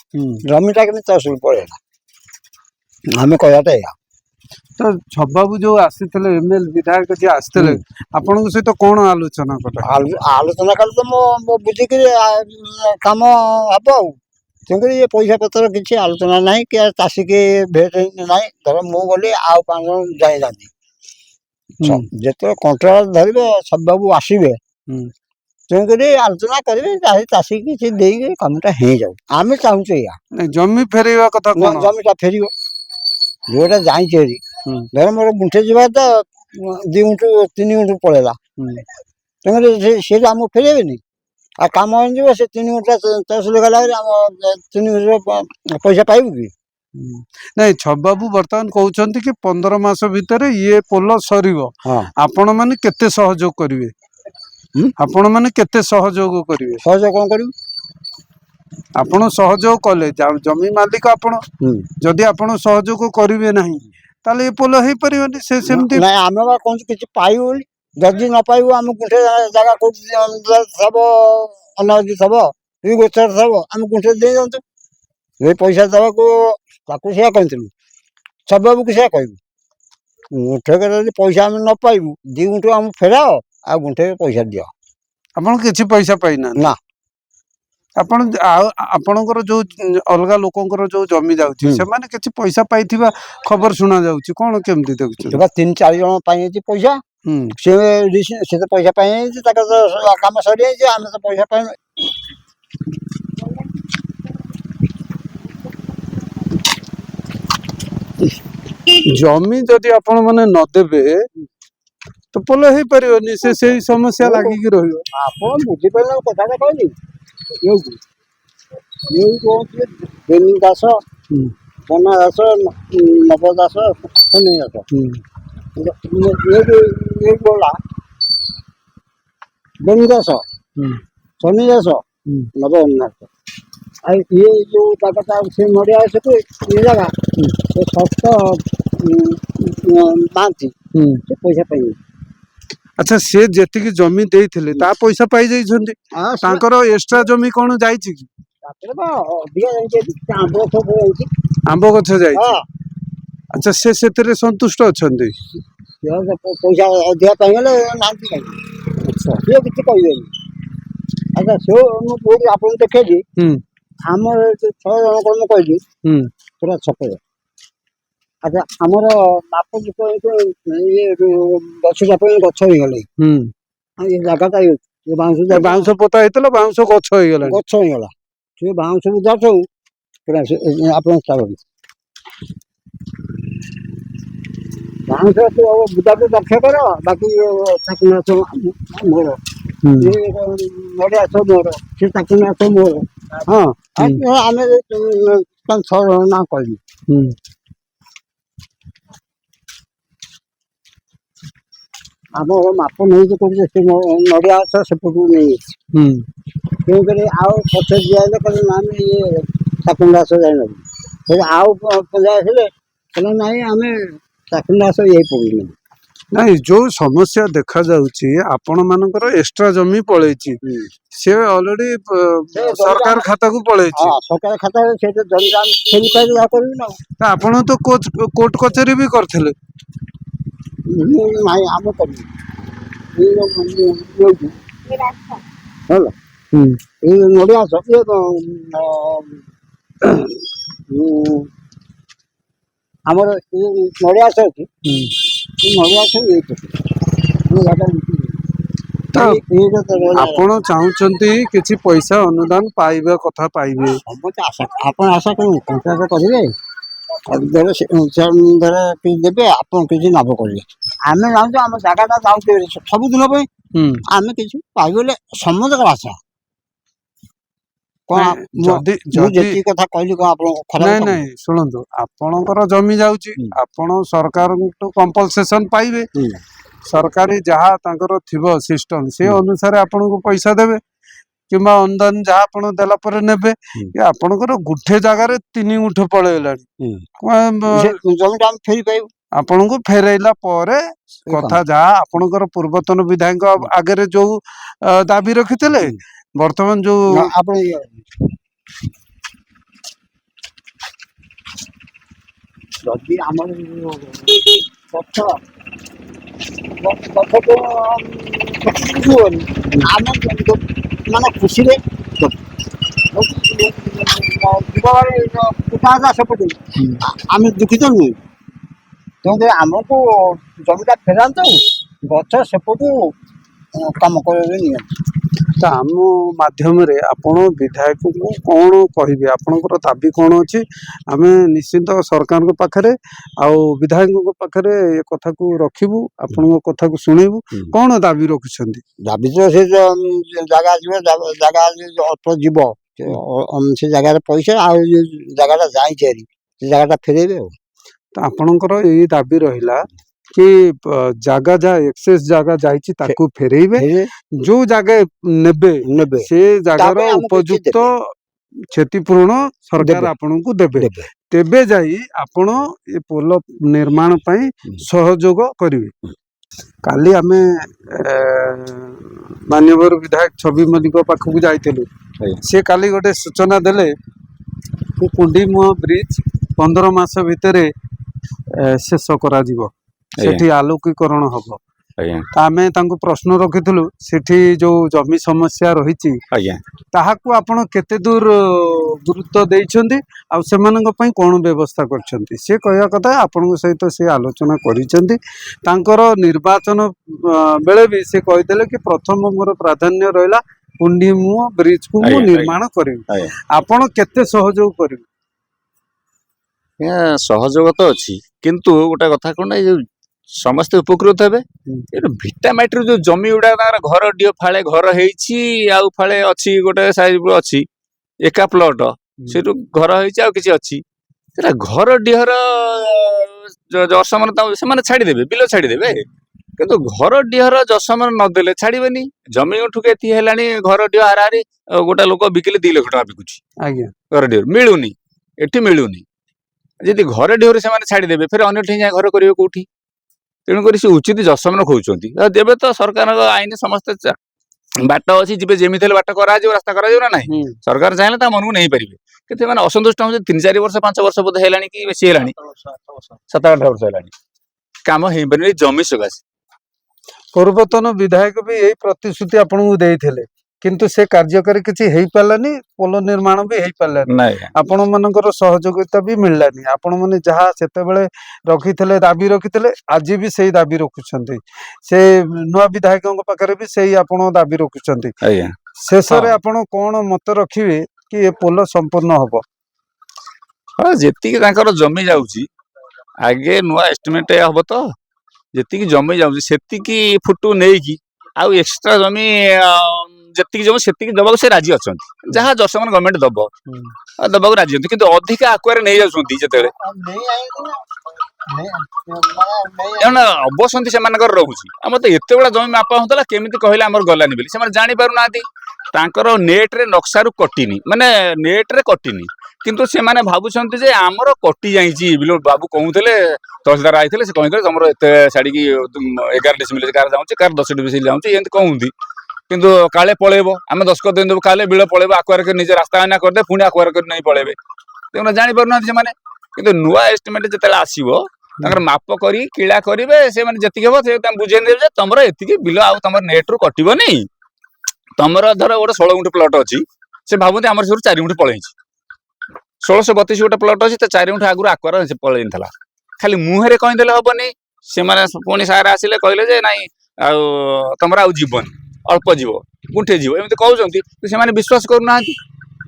ଜମିଟା କିନ୍ତୁ ତହସିଲ ପଳେଇଲା। ଆମେ କହିବାଟା ଏଇଆ। ତ ଛବାବୁ ଯୋଉ ଆସିଥିଲେ ଏମଏଲଏ ବିଧାୟକ ଯିଏ ଆସିଥିଲେ, ଆପଣଙ୍କ ସହିତ କ'ଣ ଆଲୋଚନା କଲେ? ଆଲୋଚନା କଲେ ତ ମୁଁ ବୁଝିକିରି କାମ ହବ ଆଉ। ତେଣୁକରି ଏ ପଇସା ପତ୍ର କିଛି ଆଲୋଚନା ନାହିଁ, କି ଚାଷୀ କି ଭେଟ ନାହିଁ। ଧର ମୁଁ ଗଲି ଆଉ 5 ଜଣ ଯାଇନାହାନ୍ତି, ଯେତେବେଳେ କଣ୍ଟ୍ରାକ୍ଟ ଧରିବ ଛବାବୁ ଆସିବେ, ତେଣୁକରି ଆଲୋଚନା କରିବେ, ଚାଷୀ କିଛି ଦେଇକି କାମଟା ହେଇଯାଉ। ଆମେ ଚାହୁଁଛୁ ଏଇଆ। ଜମି ଫେରେଇବା କଥା କ'ଣ? ଜମିଟା ଫେରିବ, ଯୋଉଟା ଯାଇଛେ ହେରି। ଧର ମୋର ଗୁଣ୍ଠେ ଯିବା ତ 2 ଗୁଣ୍ଠ 3 ଗୁଣ୍ଠ ପଳେଇଲା, ତେଣୁକରି ସେ ଆମକୁ ଫେରେଇବେନି। ଆଉ କାମ ହେଇଯିବ, ସେ 3 ଗୁଣ୍ଠ ତହସିଲ ଗଲା ପରେ ଆମ 3 ଗୁଣ୍ଠ ପଇସା ପାଇବୁ କି? ନାଇଁ ଛବାବୁ ବର୍ତ୍ତମାନ କହୁଛନ୍ତି କି 15 ମାସ ଭିତରେ ଇଏ ପୋଲ ସରିବ, ହଁ ଆପଣ ମାନେ କେତେ ସହଯୋଗ କରିବେ? ଆପଣ ମାନେ କେତେ ସହଯୋଗ କରିବେ? ସହଯୋଗ କ'ଣ କରିବୁ? ଆପଣ ସହଯୋଗ କଲେ, ଜମି ମାଲିକ ଆପଣ, ଯଦି ଆପଣ ସହଯୋଗ କରିବେ ନାହିଁ ତାହେଲେ ଏ ପୋଲ ହେଇପାରିବନି। ସେ ସେମିତି ନାଇଁ ଆମେ ବା କହୁଛୁ କିଛି ପାଇବୁ ବୋଲି, ଯଦି ନ ପାଇବୁ ଆମେ ଗୁଣ୍ଠେ ଜାଗା କୋଉଠି ଥବ, ଅନାଦି ଥବ, ଗୋଚର ଥବ, ଆମେ ଗୁଣ୍ଠେ ଦେଇ ଦିଅନ୍ତୁ। ଏ ପଇସା ଦେବାକୁ ତାକୁ ସେଇଆ କହିଥିଲୁ, ଛବାବୁକୁ ସେଇଆ କହିବୁ। ଗୁଣ୍ଠେକ ଯଦି ପଇସା ଆମେ ନ ପାଇବୁ, 2 ଗୁଣ୍ଠ ଆମକୁ ଫେରାଅ, ଆଉ ଗୁଣ୍ଠେ ପଇସା ଦିଅ। ଆପଣ କିଛି ପଇସା ପାଇନାହାନ୍ତି ନା। ଆପଣ ଆପଣଙ୍କର ଯୋଉ ଅଲଗା ଲୋକଙ୍କର ଯୋଉ ଜମି ଯାଉଛି, ସେମାନେ କିଛି ପଇସା ପାଇଥିବା ଖବର ଶୁଣା ଯାଉଛି, କ'ଣ କେମିତି ଦେଖୁଛନ୍ତି? 3-4 ଜଣ ପାଇଯାଇଛି ପଇସା, ସେ ତ ପଇସା ପାଇଯାଇଛି, ତାଙ୍କର ତ କାମ ସରିଯାଇଛି, ଆମେ ତ ପଇସା ପାଇନୁ। ଜମି ଯଦି ଆପଣ ମାନେ ନଦେବେ ତ ପୋଲ ହେଇପାରିବନି, ସେ ସେଇ ସମସ୍ୟା ଲାଗିକି ରହିବ। ଆପଣ ବୁଝିପାରିଲେ କଥାଟା କହିଲି। ଇଏ କହୁଛି ବେନି ଦାସ, ବନା ଦାସ, ନବ ଦାସ, ଶନି ଦାସ। ଇଏ ଗଲା ବେନି ଦାସ, ଶନି ଦାସ, ନବ ଦାସ। ଆଉ ଇଏ ଯୋଉ ଜାଗାଟା ସେ ନଡ଼ିଆ ଗଛକୁ ଇଏ ଜାଗା ସେ ଷଷ୍ଠ ପାଆନ୍ତି, ସେ ପଇସା ପାଇବେ। ଆଚ୍ଛା, ସେ ଯେତିକି ଜମି ଦେଇଥିଲେ ତା ପଇସା ପାଇଯାଇଛନ୍ତି, ତାଙ୍କର ଏକ୍ସଟ୍ରା ଜମି କ'ଣ ଯାଇଛି କି? ତାପରେ ବା ଅଧିକା ଯାଇଛି, ଆମ୍ବ ଗଛ ଯାଇଛି। ଆମ୍ବ ଗଛ ଯାଇଛି। ଆଚ୍ଛା, ସେ ସେଥିରେ ସନ୍ତୁଷ୍ଟ ଅଛନ୍ତି? ପଇସା ଅଧିକା ପାଇଗଲେ ନାହାନ୍ତି କାହିଁକି, ସିଏ କିଛି କହିବେନି। ଆଚ୍ଛା, ସେ ମୁଁ କୋଉଠି ଆପଣଙ୍କୁ ଦେଖେଇଲି, ଆମର 6 ଜଣଙ୍କର ମୁଁ କହିଲି ପୁରା ଛକ। ଆଚ୍ଛା, ଆମର ମାପ ଚୁପ ଇଏ ଗଛ ଚାପ ଗଛ ହେଇଗଲେ, ଏ ଜାଗାଟା ବାଉଁଶ ପୋତା ହେଇଥିଲା, ବାଉଁଶ ଗଛ ହେଇଗଲା। ଗଛ ହେଇଗଲା, ସେ ବାଉଁଶ ବୁଦା ସବୁ ପୁରା ଆପଣ ଚାଲନ୍ତୁ। ବାଉଁଶ ବୁଦାକୁ ରକ୍ଷା କର, ବାକି ତାକୁ ନାଚ ମୋର, ନଡ଼ିଆ ଗଛ ମୋର, ସେ ତାକୁ ନାଚ ମୋର। ହଁ ଆମେ 5-6 ଜଣ ନା କହିବି। ହୁଁ ଆମର ମାପ ନେଇକି କହୁଛି ସେ ନଡ଼ିଆ ଗଛ ସେପଟକୁ ନେଇଯାଇଛି। ହୁଁ ତେଣୁକରି ଆଉ ପଛରେ ଦିଆହେଲେ କହିଲେ ନା ଆମେ ଇଏ ଚାକୁଣ୍ଡା ଘାସ ଯାଇନବୁ। ସେ ଆଉ ପଞ୍ଜା ଆସିଲେ କହିଲେ ନାଇଁ ଆମେ ଚାକୁଣ୍ଡା ଘାସ ଇଏ ପକେଇବୁ। ନାଇଁ ଯୋଉ ସମସ୍ୟା ଦେଖା ଯାଉଛି ଆପଣ ମାନଙ୍କର ଏକ୍ସଟ୍ରା ଜମି ପଳେଇଛି ସେ ଅଲରେଡି ସରକାର ଖାତାକୁ ପଳେଇଛି। ହଁ ସରକାର ଖାତାରେ ସେଇଟା ଜମି ଆମେ ଫେରି ପାଇଲେ ଯାହା କରିବୁ ନା। ତ ଆପଣ ତ କୋର୍ଟ କଚେରୀ ବି କରିଥିଲେ। ନାଇଁ ଆମେ କରିବୁ ହେଲା ହୁଁ ଏଇ ନଡ଼ିଆ ଗଛ ଇଏ ଆମର ଏଇ ନଡ଼ିଆ ଗଛ ଅଛି। ଏ ନଡ଼ିଆ ଗଛ ତ ଆପଣ ଚାହୁଁଛନ୍ତି କିଛି ପଇସା ଅନୁଦାନ ପାଇବା କଥା ପାଇବେ। ସମସ୍ତେ ଆଶା ଆପଣ ଆଶା କରନ୍ତୁ ପଞ୍ଚାୟତ କରିବେ ଦେବେ ଦେବେ ଆପଣ କିଛି ଲାଭ କରିବେ। ଆମେ ଚାହୁଁଛୁ ଆମ ଜାଗାଟା ଯାଉଛୁ ସବୁଦିନ ପାଇଁ ହୁଁ ଆମେ କିଛି ପାଇବୁ ବୋଲି ସମସ୍ତଙ୍କର ଆଶା। କଣ ମୁଁ ଯଦି ଯେତିକି କଥା କହିଲି କଣ ଆପଣ ଖରାପ ନାଇଁ ନାଇଁ ଶୁଣନ୍ତୁ ଆପଣଙ୍କର ଜମି ଯାଉଛି ଆପଣ ସରକାରଙ୍କଠୁ କମ୍ପଲସେସନ ପାଇବେ। ସରକାରୀ ଯାହା ତାଙ୍କର ଥିବ ସିଷ୍ଟମ ସେ ଅନୁସାରେ ଆପଣଙ୍କୁ ପଇସା ଦେବେ କିମ୍ବା ଅନୁଦାନ ଯାହା ଆପଣ ଦେଲା ପରେ ନେବେ। ଆପଣଙ୍କର ଗୁଣ୍ଠେ ଜାଗାରେ 3 ଗୁଣ୍ଠ ପଳେଇଲାଣି ଜମିଟା ଆମେ ଫେରି ପାଇବୁ। ଆପଣଙ୍କୁ ଫେରାଇଲା ପରେ କଥା ଯାହା ଆପଣଙ୍କର ପୂର୍ବତନ ବିଧାୟକ ଆଗରେ ଯୋଉ ଦାବି ରଖିଥିଲେ ବର୍ତ୍ତମାନ ଯୋଉ ଆପଣ ଯଦି ଆମର ଗଛ ଆମେ ମାନେ ଖୁସିରେ ସେପଟେ ଆମେ ଦୁଃଖିତ ନୁହେଁ। ତେଣୁକରି ଆମକୁ ଜମିଟା ଫେରାନ୍ତୁ ଗଛ ସେପଟୁ କାମ କରିବା ନିଅନ୍ତୁ। ତ ଆମ ମାଧ୍ୟମରେ ଆପଣ ବିଧାୟକଙ୍କୁ କଣ କହିବେ ଆପଣଙ୍କର ଦାବି କଣ ଅଛି ଆମେ ନିଶ୍ଚିନ୍ତ ସରକାରଙ୍କ ପାଖରେ ଆଉ ବିଧାୟକଙ୍କ ପାଖରେ ଏ କଥାକୁ ରଖିବୁ ଆପଣଙ୍କ କଥାକୁ ଶୁଣିବୁ କଣ ଦାବି ରଖୁଛନ୍ତି। ଦାବି ତ ସେ ଜାଗା ଯିବ ଜାଗା ଅଳ୍ପ ଯିବ ସେ ଜାଗାରେ ପଇସା ଆଉ ଯୋଉ ଜାଗାଟା ଯାଇଛି ହାରି ସେ ଜାଗାଟା ଫେରେଇବେ ଆଉ। ତ ଆପଣଙ୍କର ଏଇ ଦାବି ରହିଲା କି ଜାଗା ଯାହା ଏକ୍ସେସ ଜାଗା ଯାଇଛି ତାକୁ ଫେରେଇବେ ଯୋଉ ଜାଗା ନେବେ ନେବେ ସେ ଜାଗାର ତାପରେ ଆମକୁ କିଛି ଉପଯୁକ୍ତ ଦେବେ। କ୍ଷତିପୂରଣ ସରକାର ଆପଣଙ୍କୁ ଦେବେ ତେବେ ଯାଇ ଆପଣ ଏ ପୋଲ ନିର୍ମାଣ ପାଇଁ ସହଯୋଗ କରିବେ। କାଲି ଆମେ ମାନ୍ୟବର ବିଧାୟକ ଛବି ମଲ୍ଲିକ ପାଖକୁ ଯାଇଥିଲୁ। ସେ କାଲି ଗୋଟେ ସୂଚନା ଦେଲେ କି କୁଣ୍ଡିମୁହାଁ ବ୍ରିଜ 15 ମାସ ଭିତରେ ଶେଷ କରାଯିବ ସେଠି ଆଲୋକୀକରଣ ହବ। ଆମେ ତାଙ୍କୁ ପ୍ରଶ୍ନ ରଖିଥିଲୁ ସେଠି ଯୋଉ ଜମି ସମସ୍ୟା ରହିଛି ତାହାକୁ ଆପଣ କେତେ ଦୂର ଗୁରୁତ୍ୱ ଦେଇଛନ୍ତି ଆଉ ସେମାନଙ୍କ ପାଇଁ କଣ ବ୍ୟବସ୍ଥା କରିଛନ୍ତି। ସେ କହିବା କଥା ଆପଣଙ୍କ ସହିତ ସେ ଆଲୋଚନା କରିଛନ୍ତି ତାଙ୍କର ନିର୍ବାଚନ ବେଳେ ବି ସେ କହିଥିଲେ କି ପ୍ରଥମ ମୋର ପ୍ରାଧାନ୍ୟ ରହିଲା କୁଣ୍ଡିମୁହାଁ ବ୍ରିଜକୁ ମୁଁ ନିର୍ମାଣ କରିବି। ଆପଣ କେତେ ସହଯୋଗ କରିବେ। ସହଯୋଗ ତ ଅଛି କିନ୍ତୁ ଗୋଟେ କଥା କଣ ଏଇ ଯୋଉ ସମସ୍ତେ ଉପକୃତ ହେବେ ଭିଟାମାଟିର ଯୋଉ ଜମି ଗୁଡା ତାଙ୍କର ଘର ଡିହ ଫାଳେ ଘର ହେଇଛି ଆଉ ଫାଳେ ଅଛି ଗୋଟେ ସାଇଜ ଅଛି ଏକା ପ୍ଲଟ ସେଠୁ ଘର ହେଇଛି ଆଉ କିଛି ଅଛି ସେଟା ଘର ଡିହର ଯଶମାନ ସେମାନେ ଛାଡିଦେବେ ବିଲ ଛାଡିଦେବେ କିନ୍ତୁ ଘର ଡିହର ଯଶମାନ ନଦେଲେ ଛାଡିବେନି। ଜମି ଠୁକେ ଏତିକି ହେଲାଣି ଘର ଡିହ ହାରାହାରି ଗୋଟେ ଲୋକ ବିକିଲେ 2 ଲକ୍ଷ ଟଙ୍କା ବିକୁଛି ଆଜ୍ଞା ଘର ଡିହ ମିଳୁନି ଏଠି ମିଳୁନି। ଯଦି ଘରେ ଡିହରେ ସେମାନେ ଛାଡିଦେବେ ଫେରେ ଅନ୍ୟ ଠି ଘର କରିବେ କୋଉଠି। ତେଣୁକରି ସେ ଉଚିତ ଯଶମାନ ଖୋଜୁଛନ୍ତି ଦେବେ ତ ସରକାରଙ୍କ ଆଇନ ସମସ୍ତେ ବାଟ ଅଛି ଯିବେ ଯେମିତି ହେଲେ ବାଟ କରାଯିବ ରାସ୍ତା କରାଯିବ ନା ନାହିଁ। ସରକାର ଚାହିଁଲେ ତା ମନକୁ ନେଇପାରିବେ କିନ୍ତୁ ସେମାନେ ଅସନ୍ତୁଷ୍ଟ ହଉଛନ୍ତି 3-4 ବର୍ଷ 5 ବର୍ଷ ବୋଧେ ହେଲାଣି କି ବେଶୀ ହେଲାଣି 7-8 ବର୍ଷ ହେଲାଣି କାମ ହେଇପାରିନି ଜମି ସକାଶେ। ପୂର୍ବତନ ବିଧାୟକ ବି ଏଇ ପ୍ରତିଶ୍ରୁତି ଆପଣଙ୍କୁ ଦେଇଥିଲେ କିନ୍ତୁ ସେ କାର୍ଯ୍ୟକାରୀ କିଛି ହେଇପାରିଲାନି ପୋଲ ନିର୍ମାଣ ବି ହେଇପାରିଲାନି ଆପଣ ମାନଙ୍କର ସହଯୋଗିତା ବି ମିଳିଲାନି। ଆପଣ ମାନେ ଯାହା ସେତେବେଳେ ରଖିଥିଲେ ଦାବି ରଖିଥିଲେ ଆଜି ବି ସେଇ ଦାବି ରଖୁଛନ୍ତି ସେ ନୂଆ ବିଧାୟକଙ୍କ ପାଖରେ ବି ସେଇ ଆପଣ ଦାବି ରଖୁଛନ୍ତି। ଶେଷରେ ଆପଣ କଣ ମତ ରଖିବେ କି ଏ ପୋଲ ସମ୍ପୂର୍ଣ୍ଣ ହବ। ହଁ ଯେତିକି ତାଙ୍କର ଜମି ଯାଉଛି ଆଗେ ନୂଆ ଏଷ୍ଟିମେଟ ହବ ତ ଯେତିକି ଜମି ଯାଉଛି ସେତିକି ଫୁଟୁ ନେଇକି ଆଉ ଏକ୍ସଟ୍ରା ଜମି ଯେତିକି ଜମି ସେତିକି ଦବାକୁ ସେ ରାଜି ଅଛନ୍ତି ଯାହା ଯଶମାନ ଗଭର୍ଣ୍ଣମେଣ୍ଟ ଦବ ଦବାକୁ ରାଜି ଅଛନ୍ତି କିନ୍ତୁ ଅଧିକା ଆକୁଆରେ ନେଇ ଯାଉଛନ୍ତି ଯେତେବେଳେ କାରଣ ଅବସନ୍ତି ସେମାନଙ୍କର ରହୁଛି ଆମର ତ ଏତେବେଳେ ଜମି ମାପା ହଉଥିଲା କେମିତି କହିଲେ ଆମର ଗଲାନି ବୋଲି ସେମାନେ ଜାଣିପାରୁନାହାନ୍ତି ତାଙ୍କର ନେଟରେ ନକ୍ସାରୁ କଟିନି ମାନେ ନେଟରେ କଟିନି କିନ୍ତୁ ସେମାନେ ଭାବୁଛନ୍ତି ଯେ ଆମର କଟି ଯାଇଛି ବିଲ ବାବୁ କହୁଥିଲେ ତହସିଲଦାର ଆଇଥିଲେ ସେ କହିଥିଲେ ତମର ଏତେ ଛାଡ଼ିକି 11 ଡିସିମିଲ କାର ଯାଉଛି କାର 10 ଡିସିମିଲ ଯାଉଛି ଏମିତି କହୁନ୍ତି କିନ୍ତୁ କାଳେ ପଳେଇବ ଆମେ ଦଶକ ଦିନ ଦେବୁ କାଳେ ବିଳ ପଳେଇବ ଆକୁଆର କରି ନିଜେ ରାସ୍ତା ଆଇନା କରିଦେ ପୁଣି ଆକୁଆର କରି ନେଇ ପଳେଇବେ ତେଣୁ ଜାଣିପାରୁନାହାନ୍ତି ସେମାନେ କିନ୍ତୁ ନୂଆ ଏଷ୍ଟିମେଟ ଯେତେବେଳେ ଆସିବ ତାଙ୍କର ମାପ କରି କିଳା କରିବେ ସେମାନେ ଯେତିକି ହବ ସେ ବୁଝେଇ ଦେବେ ଯେ ତମର ଏତିକି ବିଲ ଆଉ ତମର ନେଟରୁ କଟିବନି ତମର ଧର ଗୋଟେ 16 ଗୁଣ୍ଠ ପ୍ଲଟ ଅଛି ସେ ଭାବନ୍ତି ଆମର ସବୁ 4 ଗୁଣ୍ଠ ପଳେଇଛି 1632 ଗୋଟେ ପ୍ଲଟ ଅଛି ତ 4 ଗୁଣ୍ଠ ଆଗରୁ ଆକୁଆର ପଳେଇଥିଲା ଖାଲି ମୁହଁରେ କହିଦେଲେ ହବନି ସେମାନେ ପୁଣି ସାର୍ ଆସିଲେ କହିଲେ ଯେ ନାଇଁ ଆଉ ତମର ଆଉ ଯିବନି ଅଳ୍ପ ଯିବ ଗୁଣ୍ଠେ ଯିବ ଏମିତି କହୁଛନ୍ତି ସେମାନେ ବିଶ୍ୱାସ କରୁନାହାନ୍ତି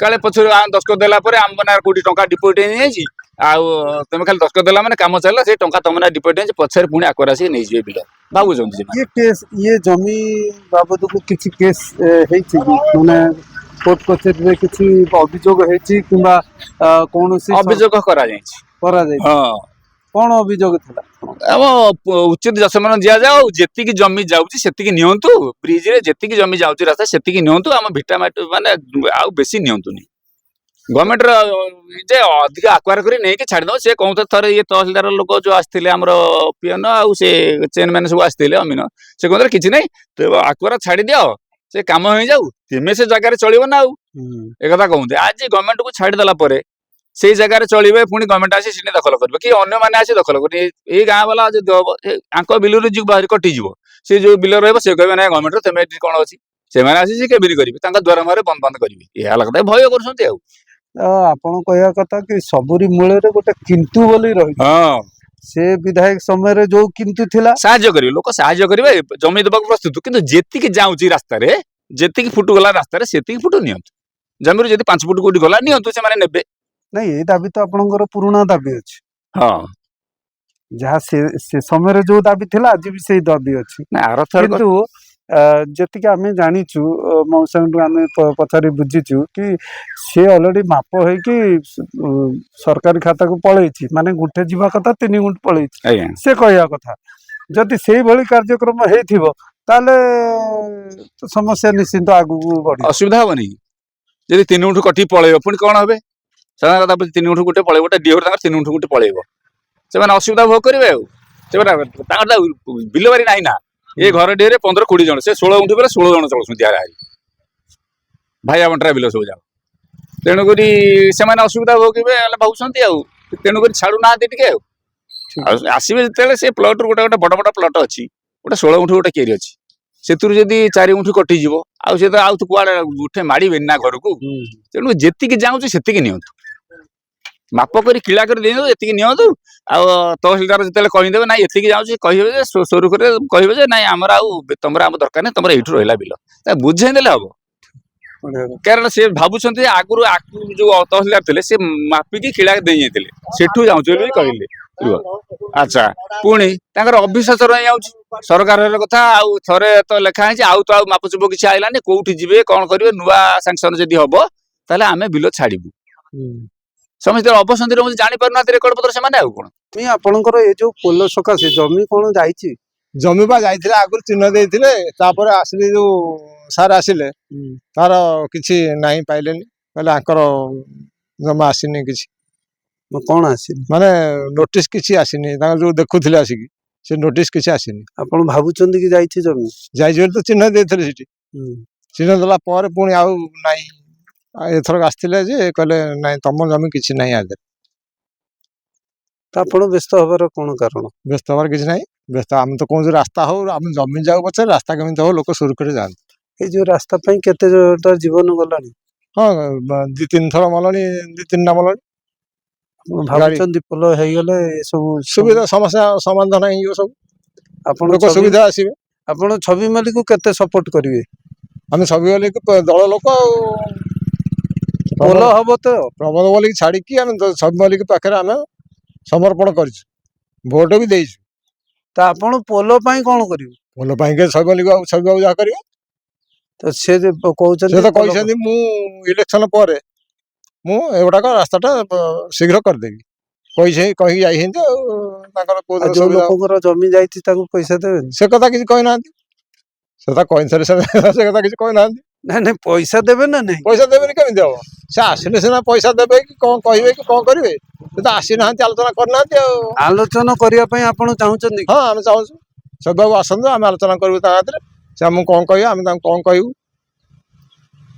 କାଳେ ପଛରୁ ଦଶକ ଦେଲା ପରେ ଆମ ନାଁରେ କୋଟି ଟଙ୍କା ଡିପୋଜିଟ୍ ହେଇଯାଇଛି ଆଉ ତମେ ଖାଲି ଦଶକ ଦେଲା ମାନେ କାମ ଚାଲିଲା ସେଇ ଟଙ୍କା ତମ ନାଁ ଡିପୋଜିଟ୍ ହେଇଛି ପଛରେ ପୁଣି ଆକୁଆର ଆସିକି ନେଇଯିବେ ବିଲ ଭାବୁଛନ୍ତି ସେମାନେ ये केस ये जमी बाबद को किसी केस ହେଇଛି କି ମାନେ କୋର୍ଟ କଚେରୀରେ କିଛି ଅଭିଯୋଗ ହେଇଛି କିମ୍ବା କୌଣସି ଅଭିଯୋଗ କରାଯାଇଛି କରାଯାଇଛି ହଁ କଣ ଅଭିଯୋଗ ଥିଲା ଆମ ଉଚିତ ଯଶମାନ ଦିଆଯାଉ ଯେତିକି ଜମି ଯାଉଛି ସେତିକି ନିଅନ୍ତୁ ବ୍ରିଜରେ ଯେତିକି ଜମି ଯାଉଛି ରାସ୍ତା ସେତିକି ନିଅନ୍ତୁ ଆମ ଭିଟାମାଟି ମାନେ ଆଉ ବେଶୀ ନିଅନ୍ତୁନି ଗଭର୍ଣ୍ଣମେଣ୍ଟର ଯେ ଅଧିକ ଆକ୍ୱାର କରି ନେଇକି ଛାଡ଼ିଦବ ସେ କହୁଥିଲେ ଥରେ ଇଏ ତହସିଲଦାର ଲୋକ ଯୋଉ ଆସିଥିଲେ ଆମର ପିଅନ ଆଉ ସେ ଚେନ୍ ମାନେ ସବୁ ଆସିଥିଲେ ଅମିନ ସେ କହୁଥିଲେ କିଛି ନାହିଁ ଆକ୍ୱାର ଛାଡ଼ିଦିଅ ସେ କାମ ହେଇଯାଉ ତୁମେ ସେ ଜାଗାରେ ଚଳିବ ନା ଆଉ ଏକଥା କହୁଥିଲେ ଆଜି ଗଭର୍ଣ୍ଣମେଣ୍ଟକୁ ଛାଡ଼ିଦେଲା ପରେ ସେଇ ଜାଗାରେ ଚଳିବେ ପୁଣି ଗଭର୍ଣ୍ଣମେଣ୍ଟ ଆସି ସେଠି ଦଖଲ କରିବେ କି ଅନ୍ୟମାନେ ଆସି ଦଖଲ କରିବେ ଏଇ ଗାଁ ବାଲା ଯଦି ହବ ଆଙ୍କ ବିଲରୁ ଯିବ ବାହାରି କଟିଯିବ ସେ ଯୋଉ ବିଲ ରହିବ ସେ କହିବେ ନାଇଁ ଗଭର୍ଣ୍ଣମେଣ୍ଟର ତମେ ଏଠି କଣ ଅଛି ସେମାନେ ଆସି ସେ କେମିତି କରିବେ ତାଙ୍କ ଦ୍ୱାର ମୁହଁରେ ବନ୍ଦ ବନ୍ଦ କରିବେ ଏହା ହେଲା କଥା ଭୟ କରୁଛନ୍ତି ଆଉ ଆପଣ କହିବା କଥା କି ସବୁରି ମୂଳରେ ଗୋଟେ କିନ୍ତୁ ବୋଲି ରହିଛି ହଁ ସେ ବିଧାୟକ ସମୟରେ ଯୋଉ କିନ୍ତୁ ଥିଲା ସାହାଯ୍ୟ କରିବେ ଲୋକ ସାହାଯ୍ୟ କରିବେ ଜମି ଦେବାକୁ ପ୍ରସ୍ତୁତ କିନ୍ତୁ ଯେତିକି ଯାଉଛି ରାସ୍ତାରେ ଯେତିକି ଫୁଟ ଗଲା ରାସ୍ତାରେ ସେତିକି ଫୁଟ ନିଅନ୍ତୁ ଜମିରୁ ଯଦି 5 ଫୁଟ କୋଉଠି ଗଲା ନିଅନ୍ତୁ ସେମାନେ ନେବେ ନାଇଁ ଏଇ ଦାବି ତ ଆପଣଙ୍କର ପୁରୁଣା ଦାବି ଅଛି ହଁ ଯାହା ସେ ସମୟରେ ଯୋଉ ଦାବି ଥିଲା ଆଜି ବି ସେଇ ଦାବି ଅଛି ନା ଆରଥର କିନ୍ତୁ ଯେତିକି ଆମେ ଜାଣିଛୁ ମଉସାଙ୍କଠୁ ଆମେ ପଚାରି ବୁଝିଛୁ କି ସେ ଅଲରେଡି ମାପ ହେଇକି ସରକାରୀ ଖାତାକୁ ପଳେଇଛି ମାନେ ଗୁଣ୍ଠେ ଯିବା କଥା 3 ଗୁଣ୍ଠ ପଳେଇଛି ଆଜ୍ଞା ସେ କହିବା କଥା ଯଦି ସେଇଭଳି କାର୍ଯ୍ୟକ୍ରମ ହେଇଥିବ ତାହେଲେ ସମସ୍ୟା ନିଶ୍ଚିନ୍ତ ଆଗକୁ ବଢିବ ଅସୁବିଧା ହବନି ଯଦି 3 ଗୁଣ୍ଠ କଟିକି ପଳେଇବ ପୁଣି କଣ হবে ସାଧାରଣ କଥା 3 ଗୁଣ୍ଠ ଗୋଟେ ପଳେଇବ ଗୋଟେ ଡିହର ତାଙ୍କର 3 ଗୁଣ୍ଠ ଗୋଟେ ପଳେଇବ ସେମାନେ ଅସୁବିଧା ଭୋଗ କରିବେ ଆଉ ସେମାନେ ତାଙ୍କର ବିଲବାରି ନାହିଁ ନା ଏ ଘର ଡିହରେ 15-20 ଜଣ ସେ 16 ଗୁଣ୍ଠ ବେଲେ 16 ଜଣ ଚଳୁଛନ୍ତି ହାରି ଭାଇଆ ବଣ୍ଟରା ବିଲ ସବୁ ଯାକ ତେଣୁକରି ସେମାନେ ଅସୁବିଧା ଭୋଗିବେ ହେଲେ ଭାବୁଛନ୍ତି ଆଉ ତେଣୁକରି ଛାଡୁନାହାନ୍ତି ଟିକେ ଆଉ ଆସିବେ ଯେତେବେଳେ ସେ ପ୍ଲଟରୁ ଗୋଟେ ଗୋଟେ ବଡ ବଡ ପ୍ଲଟ ଅଛି ଗୋଟେ 16 ଗୁଣ୍ଠ ଗୋଟେ କେରି ଅଛି ସେଥିରୁ ଯଦି 4 ଗୁଣ୍ଠ କଟିଯିବ ଆଉ ସେ ତ ଆଉ କୁଆଡେ ଉଠେ ମାଡ଼ିବେନି ନା ଘରକୁ ତେଣୁ ଯେତିକି ଯାଉଛି ସେତିକି ନିଅନ୍ତୁ ମାପ କରି କିଳା କରି ଦିଅନ୍ତୁ ଏତିକି ନିଅନ୍ତୁ ଆଉ ତହସିଲଦାର ଯେତେବେଳେ କହିଦେବେ ନାଇଁ ଏତିକି ଯାଉଛି କହିବେ ଯେ ସ୍ୱରୂପରେ କହିବେ ଯେ ନାଇଁ ଆମର ଆଉ ତମର ଆମ ଦରକାର ନାହିଁ ତମର ଏଇଠୁ ରହିଲା ବିଲ ବୁଝେଇ ଦେଲେ ହବ କାରଣ ସେ ଭାବୁଛନ୍ତି ଆଗରୁ ଯୋଉ ତହସିଲଦାର ଥିଲେ ସେ ମାପିକି କିଳା ଦେଇଯାଇଥିଲେ ସେଠୁ ଯାଉଛି ବୋଲି କହିଲେ ଆଚ୍ଛା ପୁଣି ତାଙ୍କର ଅବିଶ୍ୱାସ ରହିଯାଉଛି ସରକାରର କଥା ଆଉ ଥରେ ତ ଲେଖା ହେଇଛି ଆଉ ତ ଆଉ ମାପଚୁପ କିଛି ଆଇଲାନି କୋଉଠି ଯିବେ କଣ କରିବେ ନୂଆ ସାଂସନ ଯଦି ହବ ତାହେଲେ ଆମେ ବିଲ ଛାଡିବୁ ସମସ୍ତେ ଅବସନ୍ତି ରହୁଛି ଜାଣିପାରୁନାହାନ୍ତି ରେକର୍ଡ ପତ୍ର ସେମାନେ ଆଉ କଣ ଆପଣଙ୍କର ଏ ଯୋଉ ପୋଲ ସକାଶେ ଜମି କଣ ଯାଇଛି ଜମି ବା ଯାଇଥିଲେ ଆଗରୁ ଚିହ୍ନ ଦେଇଥିଲେ ତାପରେ ଆସିଲେ ଯୋଉ ସାର୍ ଆସିଲେ ତାର କିଛି ନାହିଁ ପାଇଲେନି କହିଲେ ଆଙ୍କର ଜମା ଆସିନି କିଛି କଣ ଆସିନି ମାନେ ନୋଟିସ କିଛି ଆସିନି ତାଙ୍କର ଯୋଉ ଦେଖୁଥିଲେ ଆସିକି ସେ ନୋଟିସ କିଛି ଆସିନି ଆପଣ ଭାବୁଛନ୍ତି କି ଯାଇଛି ଜମି ଯାଇଛି ବୋଲି ତ ଚିହ୍ନ ଦେଇଥିଲେ ସେଠି ଚିହ୍ନ ଦେଲା ପରେ ପୁଣି ଆଉ ନାହିଁ ଏଥରକ ଆସିଥିଲେ ଯେ କହିଲେ ନାଇଁ ତମ ଜମି କିଛି ନାହିଁ ଆଗରେ ତ ଆପଣ ବ୍ୟସ୍ତ ହବାର କଣ କାରଣ ବ୍ୟସ୍ତ ହବାର କିଛି ନାହିଁ ବ୍ୟସ୍ତ ଆମେ ତ କୌଣସି ରାସ୍ତା ହଉ ଆମେ ଜମି ଯାଉ ପଛେ ରାସ୍ତା କେମିତି ହଉ ଲୋକ ସୁରୁଖୁରୁରେ ଯାଆନ୍ତି ଏଇ ଯୋଉ ରାସ୍ତା ପାଇଁ କେତେ ଜୀବନ ଗଲାଣି ହଁ 2-3 ଥର ମଲାଣି 2-3ଟା ମଲାଣି ଭାବୁଛନ୍ତି ପୋଲ ହେଇଗଲେ ଏସବୁ ସୁବିଧା ସମସ୍ୟା ସମାଧାନ ହେଇଯିବ ସବୁ ଆପଣ ଲୋକ ସୁବିଧା ଆସିବେ ଆପଣ ଛବି ମାଲିକୁ କେତେ ସପୋର୍ଟ କରିବେ ଆମେ ସବୁ ବୋଲିକି ଦଳ ଲୋକ ଆଉ ପୋଲ ହବ ତ ପ୍ରବଳ ବୋଲିକି ଛାଡିକି ଆମେ ସବୁ ବୋଲିକି ପାଖରେ ଆମେ ସମର୍ପଣ କରିଛୁ ଭୋଟ ବି ଦେଇଛୁ ତ ଆପଣ ପୋଲ ପାଇଁ କଣ କରିବେ ଭଲ ପାଇଁକି ସବୁ ବୋଲିକି ଆଉ ସବୁ ଯାହା କରିବେ ତ ସେ ଯେ ସେ କହୁଛନ୍ତି ତ କହିଛନ୍ତି ମୁଁ ଇଲେକ୍ସନ ପରେ ମୁଁ ଏଗୁଡାକ ରାସ୍ତାଟା ଶୀଘ୍ର କରିଦେବି କହିକି ଯାଇଛନ୍ତି ଆଉ ତାଙ୍କର କୋଉ ଆଉ ଦିନ ଯୋଉ ସୁବିଧା ଲୋକଙ୍କର ଜମି ଯାଇଛି ତାକୁ ପଇସା ଦେବେନି? ସେ କଥା କିଛି କହିନାହାନ୍ତି ସେ କଥା କହିସାରି ସେ କଥା କିଛି କହିନାହାନ୍ତି ନାଇଁ ନାଇଁ ପଇସା ଦେବେ ନା ନାଇଁ? ପଇସା ଦେବେନି କେମିତି ହବ ସେ ଆସିଲେ ସିନା ପଇସା ଦେବେ କି କଣ କହିବେ କି କଣ କରିବେ ସେ ତ ଆସିନାହାନ୍ତି ଆଲୋଚନା କରିନାହାନ୍ତି ଆଉ ଆଲୋଚନା କରିବା ପାଇଁ ଆପଣ ଚାହୁଁଛନ୍ତି କି? ହଁ ଆମେ ଚାହୁଁଛୁ ସଦାକୁ ଆସନ୍ତୁ ଆମେ ଆଲୋଚନା କରିବୁ ତା ହାତରେ ସେ ଆମକୁ କଣ କହିବେ ଆମେ ତାଙ୍କୁ କଣ କହିବୁ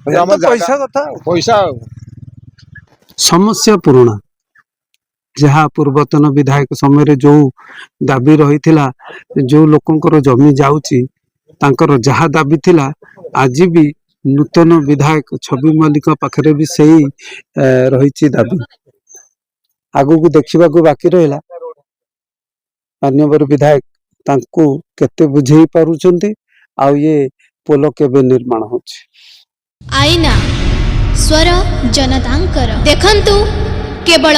ଏମିତି ଆମ ତ ପଇସା କଥା ଆଉ। ପଇସା ଆଉ ସମସ୍ୟା ପୁରୁଣା, ଯାହା ପୂର୍ବତନ ବିଧାୟକ ସମୟରେ ଯୋଉ ଦାବି ରହିଥିଲା, ଯୋଉ ଲୋକଙ୍କର ଜମି ଯାଉଛି ତାଙ୍କର ଯାହା ଦାବି ଥିଲା ଆଜି ବି ନୂତନ ବିଧାୟକ ଛବି ମଲ୍ଲିକ ପାଖରେ ବି ସେଇ ରହିଛି ଦାବି। ଆଗକୁ ଦେଖିବାକୁ ବାକି ରହିଲା ମାନ୍ୟବର ବିଧାୟକ ତାଙ୍କୁ କେତେ ବୁଝେଇ ପାରୁଛନ୍ତି ଆଉ ଇଏ ପୋଲ କେବେ ନିର୍ମାଣ ହଉଛି। ଆଇନା ସ୍ୱର ଜନତାଙ୍କର ଦେଖନ୍ତୁ କେବଳ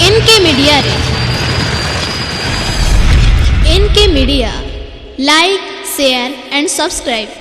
ଏନ୍କେ ମିଡ଼ିଆରେ। NK Media like share and subscribe.